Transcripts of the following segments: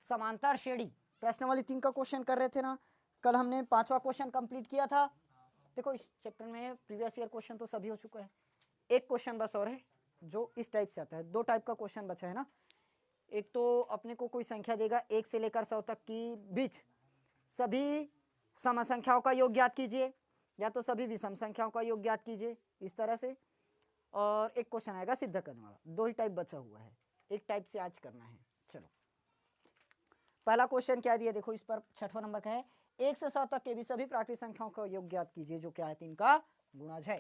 समांतर श्रेणी, प्रश्नावली 3 का क्वेश्चन कर रहे थे ना, कल हमने 5वां क्वेश्चन कंप्लीट किया था। देखो इस चैप्टर में प्रीवियस ईयर क्वेश्चन तो सभी हो चुका है, एक क्वेश्चन बस और है जो इस टाइप से आता है। 2 टाइप का क्वेश्चन बचा है ना, एक तो अपने को कोई संख्या देगा 1 से लेकर 100 तक की बीच सभी सम संख्याओं का योग ज्ञात कीजिए, या तो सभी विषम संख्याओं का योग ज्ञात कीजिए, इस तरह से। और एक क्वेश्चन आएगा सिद्ध करने वाला। 2 ही टाइप बचा हुआ है, एक टाइप से आज करना है। चलो पहला क्वेश्चन क्या दिया, देखो इस पर 6वां नंबर का है, 1 से 100 तक के भी सभी प्राकृतिक संख्याओं का योग ज्ञात कीजिए जो क्या है 3 का गुणज है।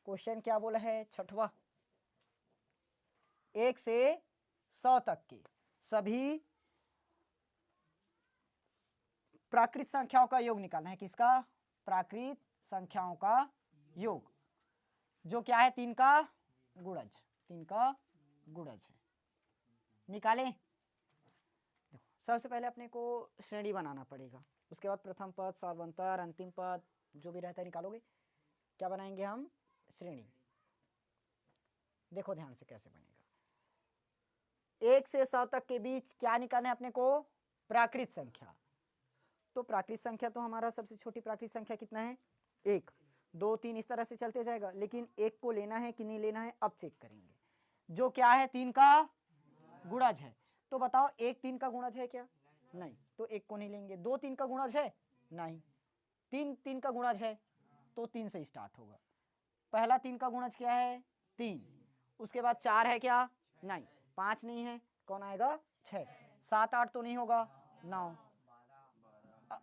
क्वेश्चन क्या बोला है 6वां, 1 से 100 तक के सभी प्राकृत संख्याओं का योग निकालना है। किसका? प्राकृत संख्याओं का योग जो क्या है 3 का गुणज, 3 का गुणज है। निकालें। देखो सबसे पहले अपने को श्रेणी बनाना पड़ेगा, उसके बाद प्रथम पद, सार्वंतर, अंतिम पद जो भी रहता है निकालोगे। क्या बनाएंगे हम? श्रेणी। देखो ध्यान से कैसे बनेगा। 1 से 100 तक के बीच क्या निकालना है अपने को? प्राकृत संख्या। तो प्राकृत संख्या तो हमारा सबसे छोटी प्राकृत संख्या कितना है? 1, 2, 3 इस तरह से चलते जाएगा, लेकिन 1 को लेना है कि नहीं लेना है अब चेक करेंगे। जो क्या है 3 का गुणज है। तो बताओ 1 3 का गुणज है क्या? नहीं, तो 1 को नहीं लेंगे। 2 3 का गुणज है? नहीं। 3 3 का गुणज है तो 3 से स्टार्ट होगा। पहला 3 का गुणज क्या है? 3। उसके बाद 4 है क्या? नहीं। 5 नहीं है, कौन आएगा? 6। 7 8 तो नहीं होगा, 9।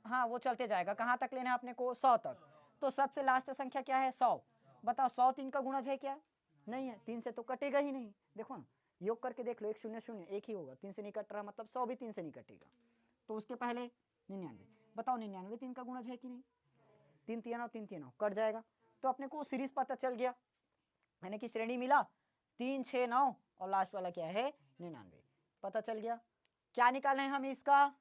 हाँ वो चलते जाएगा। कहाँ तक लेना है अपने को? 100 तक। तो सबसे लास्ट संख्या क्या है? 100। बताओ 100 3 का गुणज है क्या? नहीं है, 3 से तो कटेगा ही नहीं। देखो ना, योग करके देख लो, 1 0 0 1 ही होगा, 3 से नहीं कट रहा, मतलब 100 भी 3 से नहीं कटेगा। तो उसके पहले 99। बताओ 99 3 का गुणज है कि नहीं? 3 3 9 3 3 9 कट जाएगा। तो अपने को सीरीज पता चल गया, यानी कि श्रेणी मिला 3 6 9 और लास्ट वाला क्या है? 99 पता चल गया। क्या निकालना है हमें? इसका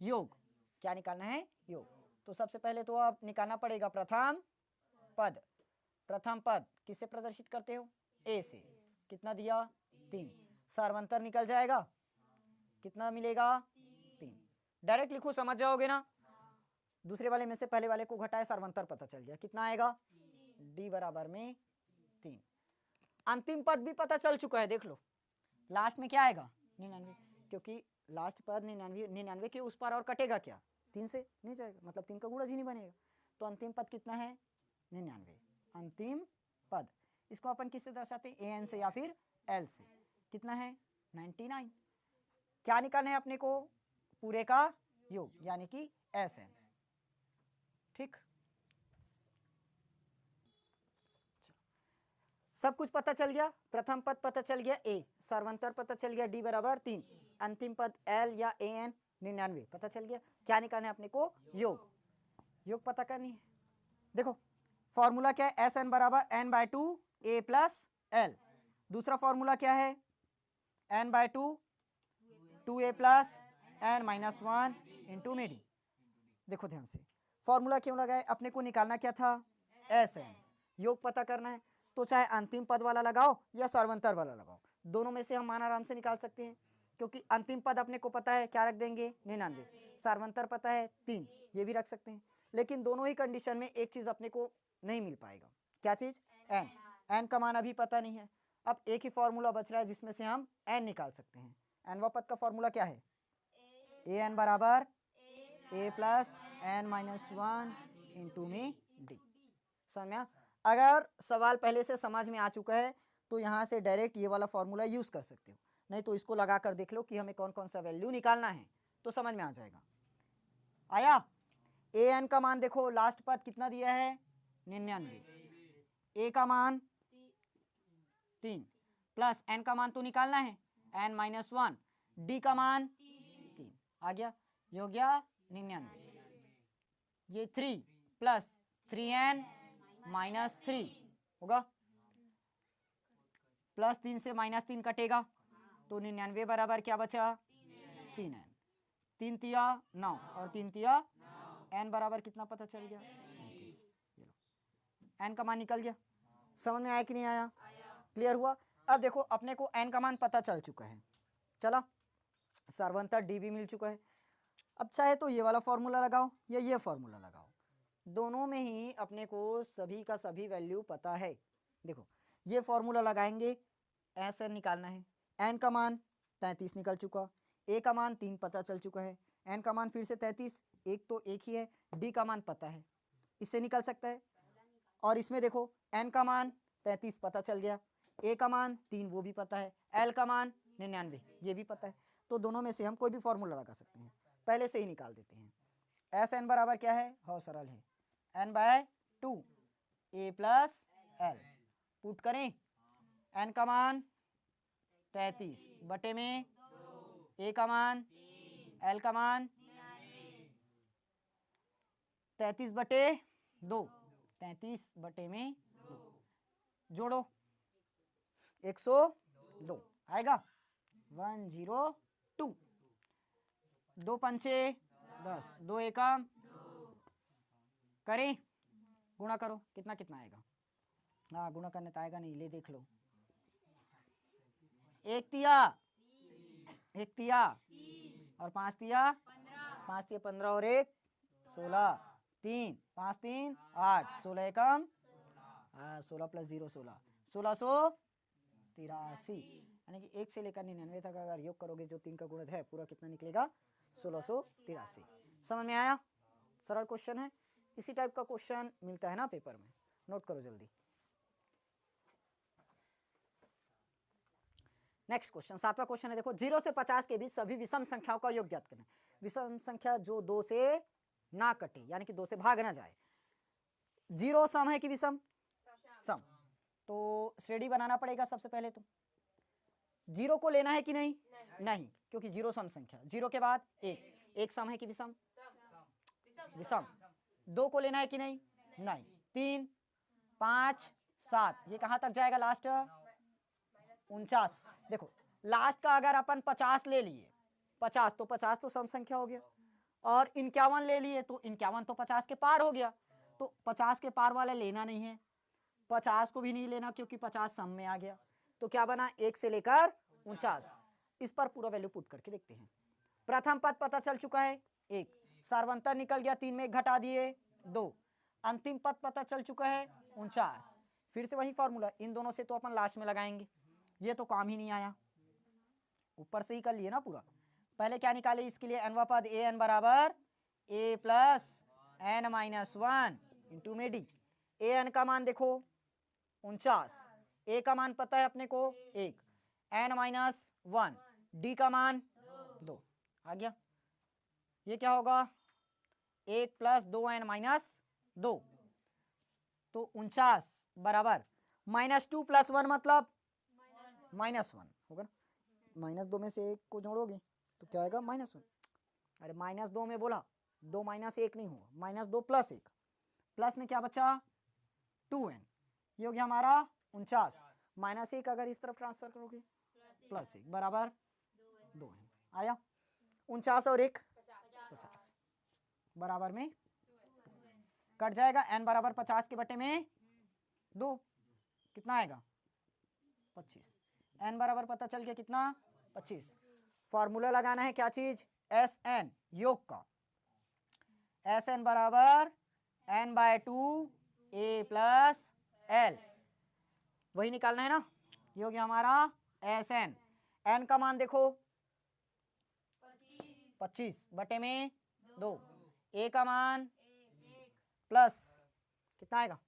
योग। क्या निकालना है? योग। तो सबसे पहले तो अब निकालना पड़ेगा प्रथम पद। प्रथम पद किससे प्रदर्शित करते हो? ए से। कितना दिया? 3। सार्वंतर निकल जाएगा, कितना मिलेगा? 3। डायरेक्ट लिखो, समझ जाओगे ना। दूसरे वाले में से पहले वाले को घटाए, सार्वंतर पता चल गया, कितना आएगा? डी बराबर में 3। अंतिम पद भी पता चल चुका है, देख लो लास्ट में क्या आएगा? 99, क्योंकि लास्ट पद 99 के उस पार और कटेगा क्या? 3 से नहीं जाएगा, मतलब 3 का गुणज ही नहीं बनेगा। तो अंतिम पद कितना है? 99 अंतिम पद। इसको अपन किससे दर्शाते हैं? एन से या फिर एल से। कितना है? 99। क्या निकालना है अपने को? पूरे का योग, यानी कि एस एन। ठीक, सब कुछ पता चल गया। प्रथम पद पता चल गया ए, सार्वंतर पता चल गया डी बराबर 3, अंतिम पद एल या ए एन 99 पता चल गया। क्या निकालना है अपने को? योग। योग पता करनी है। देखो फॉर्मूला क्या है? एस एन बराबर N by 2 A plus L. दूसरा फॉर्मूला क्या है? N by 2 2a plus N minus 1 into में डी। देखो ध्यान से, फॉर्मूला क्यों लगाए? अपने को निकालना क्या था? S N. योग पता करना है, तो चाहे अंतिम पद वाला लगाओ या सार्वंतर वाला लगाओ, दोनों में से हम मान आराम से निकाल सकते हैं। क्योंकि अंतिम पद अपने को पता है, क्या रख देंगे? 99। सार्वंतर पता है 3, ये भी रख सकते हैं। लेकिन दोनों ही कंडीशन में एक चीज अपने को नहीं मिल पाएगा। क्या चीज? एन। एन का मान अभी पता नहीं है। अब एक ही फॉर्मूला बच रहा है जिसमें से हम एन निकाल सकते हैं। एनवा पद का फॉर्मूला क्या है? ए एन बराबर ए प्लस एन माइनस 1 इंटू में डी। समझ में? अगर सवाल पहले से समझ में आ चुका है तो यहाँ से डायरेक्ट ये वाला फॉर्मूला यूज कर सकते हो, नहीं तो इसको लगा कर देख लो कि हमें कौन कौन सा वैल्यू निकालना है, तो समझ में आ जाएगा। आया? ए एन का मान देखो, लास्ट पद कितना दिया है? 99। ए का मान 3 प्लस एन का मान तो निकालना है, एन माइनस 1, डी का मान 3 आ गया। ये हो गया 99। ये 3 प्लस 3n माइनस 3 होगा, प्लस 3 से माइनस 3 कटेगा, तो 99 बराबर क्या बचा? 3n। 3 तिया 9 और 3 तिया n बराबर कितना पता चल गया? 33। ये लो n का मान निकल गया। समझ में आया कि नहीं आया? क्लियर हुआ? अब देखो अपने को n का मान पता चल चुका है। चला सार्वंतर डी भी मिल चुका है। अब चाहे तो ये वाला फॉर्मूला लगाओ या ये फॉर्मूला लगाओ, दोनों में ही अपने को सभी का सभी वैल्यू पता है। देखो ये फॉर्मूला लगाएंगे, एस एन निकालना है, एन का मान 33 निकल चुका, ए का मान 3 पता चल चुका है, एन का मान फिर से 33, एक तो एक ही है, डी का मान पता है, इससे निकल सकता है। और इसमें देखो एन का मान 33 पता चल गया, ए का मान 3 वो भी पता है, एल का मान 99 ये भी पता है। तो दोनों में से हम कोई भी फॉर्मूला लगा सकते हैं, पहले से ही निकाल देते हैं। एस एन बराबर क्या है, बहुत सरल है, N by 2 A plus L. Put करें, एन का मान 33 बटे में ए का मान, एल का मान 33 बटे 2, 33 बटे में 2, जोड़ो 102 आएगा, 102। 2 पंचे 10, 2 एकम करें, गुणा करो, कितना कितना आएगा, हाँ गुणा करने तो आएगा नहीं, ले देख लो, एक तिया और 5 तिया 15 और 1 16, 3 5 3 8, 16 एकम 16 प्लस 0 16, 1683, यानी कि 1 से लेकर 99 तक अगर योग करोगे जो 3 का गुणज है पूरा कितना निकलेगा, 1683। समझ में आया, सरल क्वेश्चन है। इसी टाइप का क्वेश्चन मिलता है ना पेपर में, नोट करो जल्दी। नेक्स्ट क्वेश्चन, 7वां क्वेश्चन है, देखो 0 से 50 के बीच सभी विषम संख्याओं का योग ज्ञात करना है। विषम संख्या जो 2 से ना कटे, यानी कि 2 से भाग ना जाए। 0 सम है कि विषम, सम, तो श्रेणी बनाना पड़ेगा सबसे पहले। तो 0 को लेना है कि नहीं, नहीं, क्योंकि 0 सम संख्या, 0 के बाद 1 सम है कि विषम, विषम। 2 को लेना है कि नहीं, नहीं, 3 5 7, ये कहां तक जाएगा, लास्ट 49। देखो लास्ट का अगर अपन 50 ले लिए, 50 तो सम संख्या हो गया, और 51 ले लिए तो 51 तो 50 के पार हो गया, तो 50 के पार वाला लेना नहीं है, 50 को भी नहीं लेना क्योंकि 50 सम में आ गया। तो क्या बना, 1 से लेकर 49। इस पर पूरा वैल्यू पुट करके देखते हैं। प्रथम पद पता चल चुका है 1, सार्वंतर निकल गया, 3 में 1 घटा दिए 2, अंतिम पद पता चल चुका है 49। फिर से वही फॉर्मूला, इन दोनों से तो अपन लास्ट में लगाएंगे, ये तो काम ही नहीं आया, ऊपर से ही कर लिए ना पूरा। पहले क्या निकाले इसके लिए, एनवा पद ए एन बराबर ए प्लस एन माइनस 1 इंटू में डी। ए एन का मान देखो 49, ए का मान पता है अपने को 1, एन माइनस 1, डी का मान 2 आ गया। ये क्या होगा, 1 प्लस 2n माइनस 2, तो 49 बराबर -2 + 1 मतलब -1 होगा ना। -2 में से 1 को जोड़ोगे तो क्या आएगा, -1। अरे -2 में बोला, 2 - 1 नहीं होगा, -2 + 1, प्लस में क्या बचा 2n, ये हो गया हमारा 49, -1 अगर इस तरफ ट्रांसफर करोगे +1 बराबर 2n आया। 49 और 1 50 बराबर में कट जाएगा, n बराबर 50 के बटे में 2 कितना आएगा 25, n बराबर पता चल गया कितना 25। फॉर्मूला लगाना है क्या चीज, एस एन योग का, एस एन बराबर n/2 a प्लस एल, वही निकालना है ना। ये हो गया हमारा एस एन, एन का मान देखो 25 बटे में 2, ए का मान प्लस कितना आएगा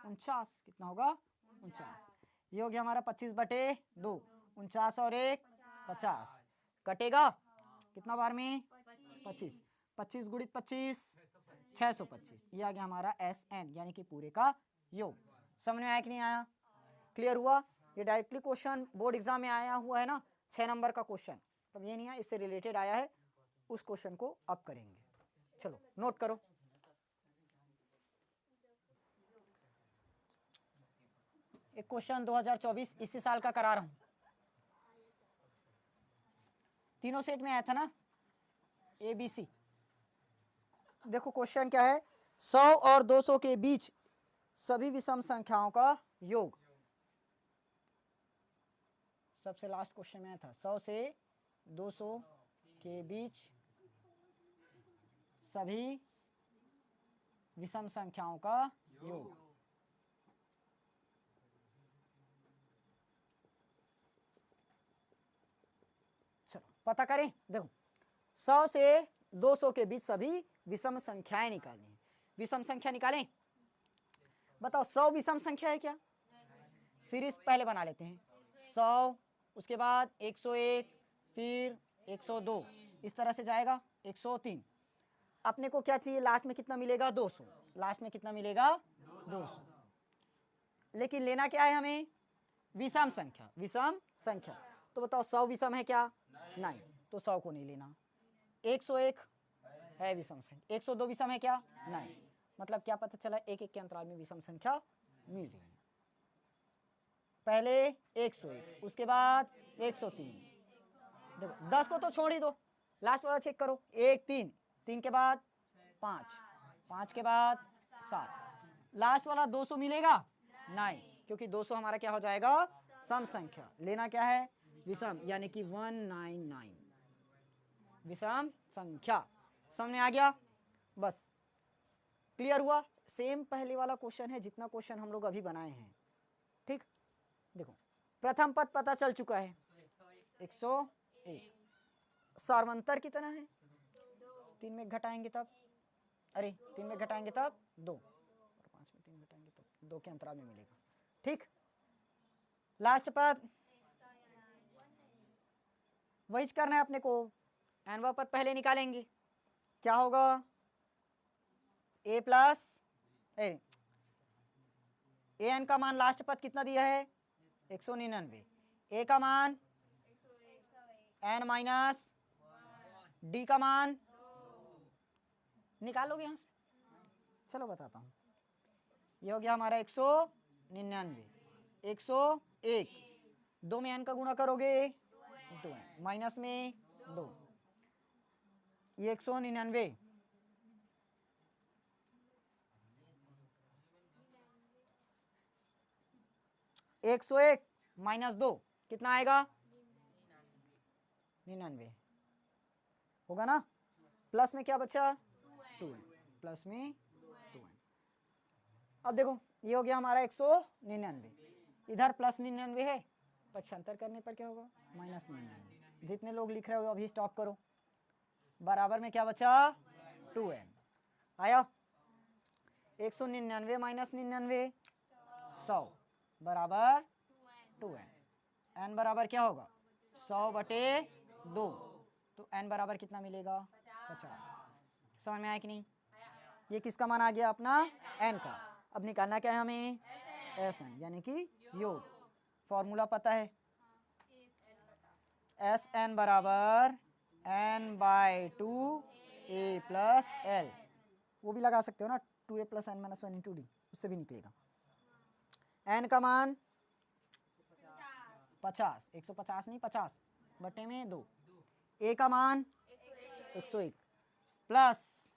49, कितना होगा 49। ये हो गया हमारा 25 बटे 2, 49 और 1 50, कटेगा कितना बार में 25, 25 गुणित 25 625, ये आ गया हमारा एस एन यानी कि पूरे का योग। समझ में आया कि नहीं आया, क्लियर हुआ। ये डायरेक्टली क्वेश्चन बोर्ड एग्जाम में आया हुआ है ना, 6 नंबर का क्वेश्चन, तब ये नहीं है, इससे रिलेटेड आया है, उस क्वेश्चन को अब करेंगे। चलो नोट करो, एक क्वेश्चन 2024 इसी साल का करा रहा हूं, तीनों सेट में आया था ना, ABC। देखो क्वेश्चन क्या है, 100 और 200 के बीच सभी विषम संख्याओं का योग। सबसे लास्ट क्वेश्चन में आया था 100 से 200 के बीच सभी विषम संख्याओं का योग। चलो पता करें। देखो 100 से 200 के बीच सभी विषम संख्याएं निकालनी है। विषम संख्या निकालें। बताओ 100 विषम संख्या है क्या? सीरीज पहले बना लेते हैं। 100, उसके बाद 101, फिर 102, इस तरह से जाएगा 103। अपने को क्या चाहिए? लास्ट में कितना मिलेगा? 200। लास्ट में कितना मिलेगा? 200। लेकिन लेना क्या है हमें? विषम संख्या। विषम संख्या तो बताओ 100 विषम है क्या? नहीं, तो 100 को नहीं लेना। 101 है विषम संख्या। 102 विषम है क्या? नहीं। मतलब क्या पता चला? एक एक के अंतराल में विषम संख्या मिल रही है। पहले 101, उसके बाद 103। देखो 10 को तो छोड़ ही दो, लास्ट वाला चेक करो। 1 3, 3 के बाद 5, 5 के बाद 7, लास्ट वाला 200 मिलेगा? नहीं, क्योंकि 200 हमारा क्या हो जाएगा? सम संख्या। लेना क्या है? विषम, यानी कि 199 विषम संख्या। समझ में आ गया? बस क्लियर हुआ? सेम पहले वाला क्वेश्चन है जितना क्वेश्चन हम लोग अभी बनाए हैं। ठीक, देखो प्रथम पद पता चल चुका है 101। सार्वंतर कितना है? 3 में घटाएंगे तब, अरे 3 में घटाएंगे तब 2, और 5 में 3 घटाएंगे तब 2 के अंतराल में मिलेगा। ठीक, लास्ट पद वही करना है अपने को। एनवा पद पहले निकालेंगे। क्या होगा? ए प्लस ए एन का मान लास्ट पद कितना दिया है? 199। ए का मान एन माइनस डी का मान निकालोगे यहां से? चलो बताता हूं। ये हो गया हमारा 199। 101, 2 में एन का गुणा करोगे 2 एन, माइनस में 2। ये 199 101 माइनस 2 कितना आएगा? 99 होगा ना। प्लस में क्या बचा? 2n, प्लस में 2n। अब देखो ये हो गया हमारा 199, इधर प्लस 99 है, पक्षांतर करने पर क्या होगा? माइनस 99। जितने लोग लिख रहे हो अभी स्टॉप करो। बराबर में क्या बचा? 2n। आया 199 माइनस 99 100 बराबर 2n। n बराबर क्या होगा? 100/2। तो n बराबर कितना मिलेगा? 50। समझ में आया कि नहीं? ये किसका मान आ गया? अपना n का। अब निकालना क्या है हमें? Sn, यानी कि योग। फॉर्मूला पता है, Sn बराबर n/2 a प्लस l। वो भी लगा सकते हो ना, 2a plus n minus 1 × d, उससे भी निकलेगा। n का मान 50, 150 नहीं 50/2। a का मान 101 प्लस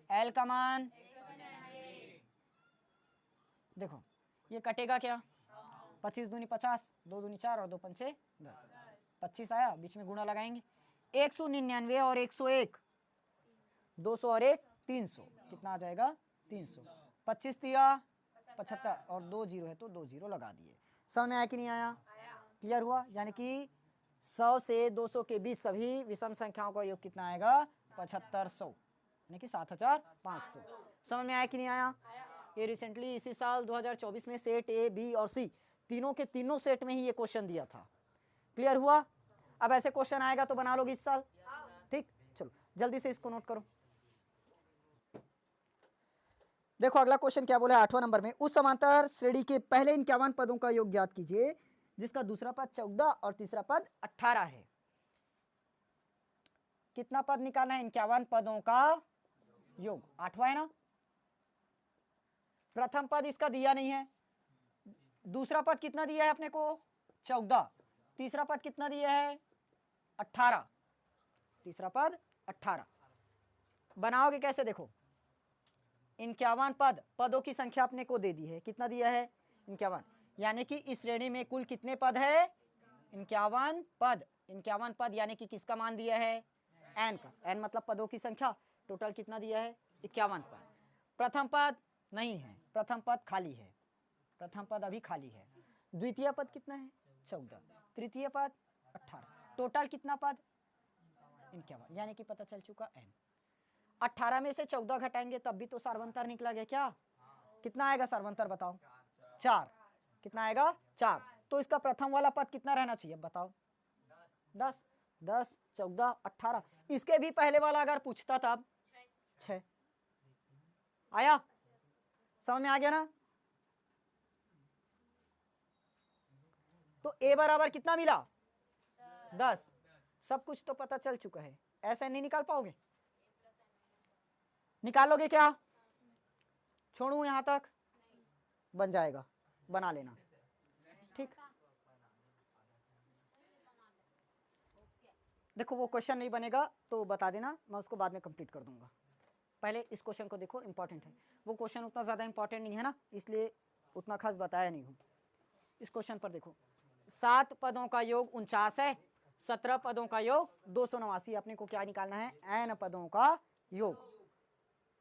l का मान, देखो ये कटेगा क्या? 25 दूनी 50, 2 दूनी 4 और 2 पंचे 10, 25 आया। बीच में गुणा लगाएंगे। 199 और 101, 200 और 1 300, कितना आ जाएगा? 300। 25 दिया 75 और 2 जीरो है तो 2 जीरो लगा दिए। समझ में आया कि नहीं आया? क्लियर हुआ? यानी कि 100 से 200 के बीच सभी विषम संख्याओं का योग कितना आएगा? 7500, यानी कि 7500। समझ में आया कि नहीं आया? ये रिसेंटली इसी साल 2024 में सेट ए, बी और सी तीनों के तीनों सेट में ही ये क्वेश्चन दिया था। क्लियर हुआ? अब ऐसे क्वेश्चन आएगा तो बना लोगे इस साल। ठीक, चलो जल्दी से इसको नोट करो। देखो अगला क्वेश्चन क्या बोला है 8वां नंबर में। उस समांतर श्रेणी के पहले 51 पदों का योग ज्ञात कीजिए जिसका दूसरा पद 14 और तीसरा पद 18 है। कितना पद निकालना है? 51 पदों का योग। 8वां है ना। प्रथम पद इसका दिया नहीं है। दूसरा पद कितना दिया है अपने को? 14। तीसरा पद कितना दिया है? 18। तीसरा पद 18। बनाओगे कैसे? देखो 51 पदों की संख्या अपने को दे दी है। कितना दिया है? 51। यानी कि इस श्रेणी में कुल कितने पद है? 51 पद, 51 पद यानी कि किसका मान दिया है, n का, n मतलब पदों की संख्या, टोटल कितना दिया है 51 पद। प्रथम पद नहीं है, प्रथम पद खाली है, प्रथम पद अभी खाली है। द्वितीय पद कितना है 14, तृतीय पद 18, टोटल कितना पद 51, यानी कि पता चल चुका n। 18 में से 14 घटाएंगे तब भी तो सार्वंतर निकला गया क्या, कितना आएगा सार्वंतर बताओ, 4, कितना आएगा 4। तो इसका प्रथम वाला पद कितना रहना चाहिए बताओ, 10, 10 14 18, इसके भी पहले वाला अगर पूछता तब 6। आया समझ में आ गया ना। तो a बराबर कितना मिला 10, सब कुछ तो पता चल चुका है, ऐसे नहीं निकाल पाओगे, निकालोगे क्या, छोड़ू यहां तक, बन जाएगा, बना लेना ठीक। देखो वो क्वेश्चन नहीं बनेगा तो बता देना, मैं उसको बाद में कंप्लीट कर दूंगा, पहले इस क्वेश्चन को देखो, इंपॉर्टेंट है। वो क्वेश्चन उतना ज़्यादा इंपॉर्टेंट नहीं है ना, इसलिए उतना खास बताया नहीं हूँ। इस क्वेश्चन पर देखो, 7 पदों का योग 49 है, 17 पदों का योग 289, अपने को क्या निकालना है, n पदों का योग।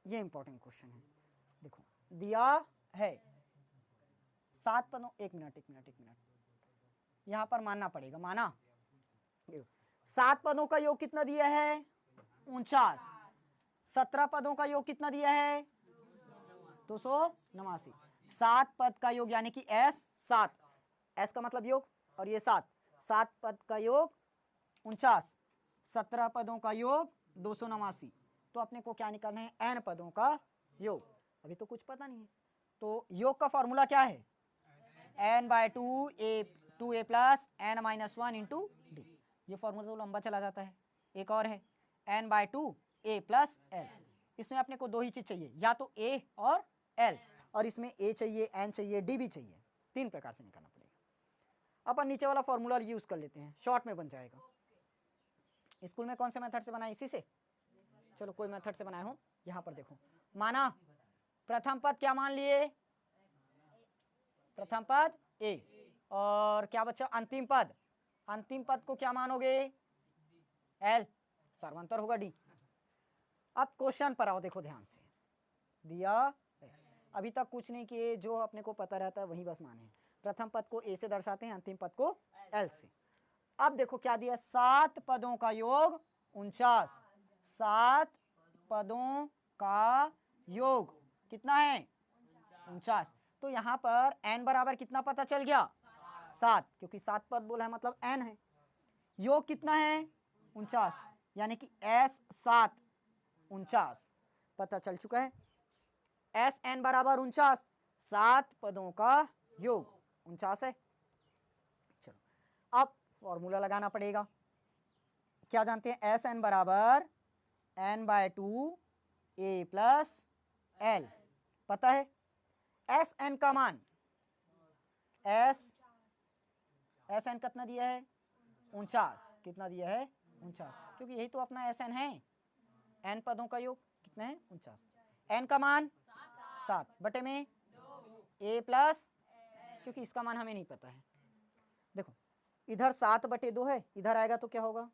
ये इंपॉर्टेंट क्वेश्चन है। देखो दिया है 7 पदों, एक मिनट यहां पर मानना पड़ेगा, माना 7 पदों का योग कितना दिया है 49, 17 पदों का योग कितना दिया है 289, 7 पद का योग यानी कि s 7, s का मतलब योग, और ये 7 पद का योग 49, 17 पदों का योग 289, तो अपने को क्या निकालना है n पदों का योग। अभी तो कुछ पता नहीं है, तो योग का फॉर्मूला क्या है, n/2a plus n-1 into D. ये फॉर्मूला तो लंबा चला जाता है, एक और है n/2a प्लस l। इसमें अपने को दो ही चीज चाहिए, या तो a और l, और इसमें a चाहिए, n चाहिए, d भी चाहिए, 3 प्रकार से निकालना पड़ेगा। अपन नीचे वाला फॉर्मूला यूज कर लेते हैं, शॉर्ट में बन जाएगा। स्कूल में कौन से मेथड से बनाए, इसी से, चलो कोई मेथड से बनाया हूं। यहां पर देखो, माना प्रथम पद क्या मान लिए, प्रथम पद a, और क्या बच्चा अंतिम पद, अंतिम पद को क्या मानोगे l, सार्वंतर होगा d। अब क्वेश्चन पर आओ, देखो ध्यान से, दिया है, अभी तक कुछ नहीं किए, जो अपने को पता रहता है वही बस माने, प्रथम पद को a से दर्शाते हैं, अंतिम पद को l से। अब देखो क्या दिया, 7 पदों का योग 49, 7 पदों का योग कितना है 49, तो यहां पर n बराबर कितना पता चल गया 7, क्योंकि 7 पद बोला है मतलब n है, योग कितना है 49, यानी कि s 7 49 पता चल चुका है, एस एन बराबर 49, 7 पदों का योग 49 है। चलो अब फॉर्मूला लगाना पड़ेगा, क्या जानते हैं, एस एन बराबर n/2 a प्लस l, पता है एस एन का मान, एस एन कितना दिया है 49, कितना दिया है 49, क्योंकि यही तो अपना एस एन है, n पदों का योग कितना है 49, n का मान 7 बटे में a प्लस, क्योंकि इसका मान हमें नहीं पता है। देखो इधर 7/2 है, इधर आएगा तो क्या होगा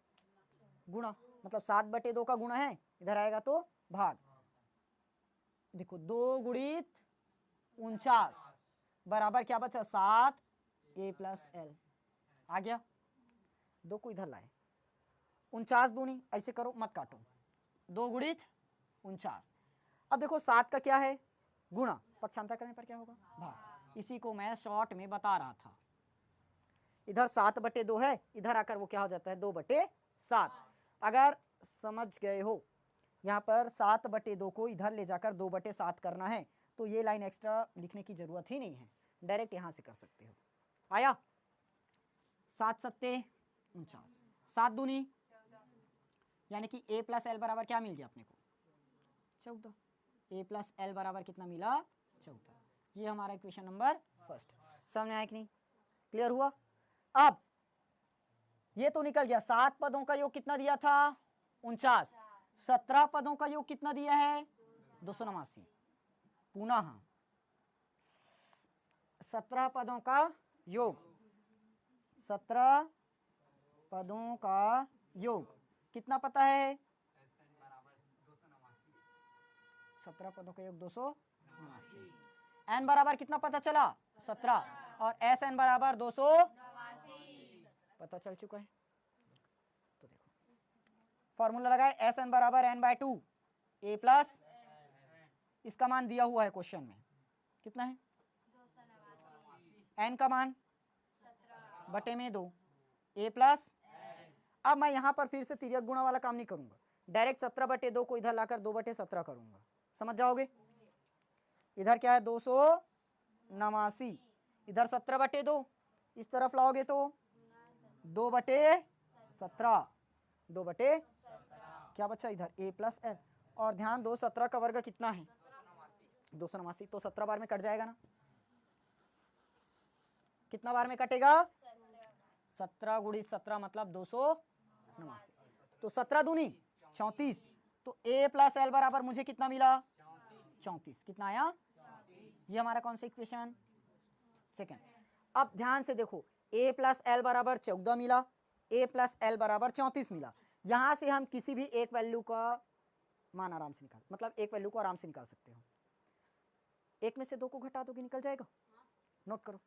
गुणा, मतलब 7/2 का गुणा है, इधर आएगा तो भाग। देखो 2 गुणित 49 बराबर क्या बचा 7 a प्लस l, आ गया, 2 को इधर लाए, 49 दूनी, ऐसे करो मत काटो, 2 गुणित 49। अब देखो 7 का क्या है गुणा, पक्षांतर करने पर क्या होगा भाग, इसी को मैं शॉर्ट में बता रहा था। इधर 7/2 है, इधर आकर वो क्या हो जाता है 2/7। अगर समझ गए हो, यहाँ पर 7/2 को इधर ले जाकर 2/7 करना है, तो ये लाइन एक्स्ट्रा लिखने की जरूरत ही नहीं है, डायरेक्ट यहाँ से कर सकते हो। आया 7 सत्ते 49, 7 दूनी, यानी कि a प्लस l बराबर क्या मिल गया अपने को 14, a प्लस l बराबर कितना मिला 14। ये हमारा इक्वेशन नंबर फर्स्ट, समझ में आया कि नहीं, क्लियर हुआ। अब ये तो निकल गया, 7 पदों का योग कितना दिया था 49, 17 पदों का योग कितना दिया है 289, पुनः 17 पदों का योग, 17 पदों का योग कितना पता है? 17 पदों का योग 289। n बराबर कितना पता चला? 17। और एस एन बराबर 289 पता चल चुका है। तो देखो फॉर्मूला लगाए, एस एन बराबर n/2 a प्लस, इसका मान दिया हुआ है क्वेश्चन में, कितना है? n का मान 17 में 2 a प्लस। अब मैं यहां पर फिर से तिर्यक गुणा वाला काम नहीं करूंगा, डायरेक्ट 17/2 को इधर लाकर 2/17 करूंगा, समझ जाओगे। इधर क्या है? 289, इधर 17/2, इस तरफ लाओगे तो 2/17, 2/, क्या बचा इधर? a plus l। और ध्यान दो 17 का वर्ग कितना है? 289। तो 17 बार में कट जाएगा ना, कितना बार में कटेगा? 17 गुणित 17 मतलब 289। तो 17 दूनी 34। तो a प्लस l बराबर मुझे कितना मिला? 34। कितना आया? ये हमारा कौन सा इक्वेशन? सेकंड। अब ध्यान से देखो, a प्लस l बराबर 14 मिला, a प्लस l बराबर 34 मिला। यहां से हम किसी भी एक वैल्यू का मान आराम से निकाल, मतलब एक वैल्यू को आराम से निकाल सकते हो। एक में से दो को घटा दोगे निकल जाएगा। नोट करो।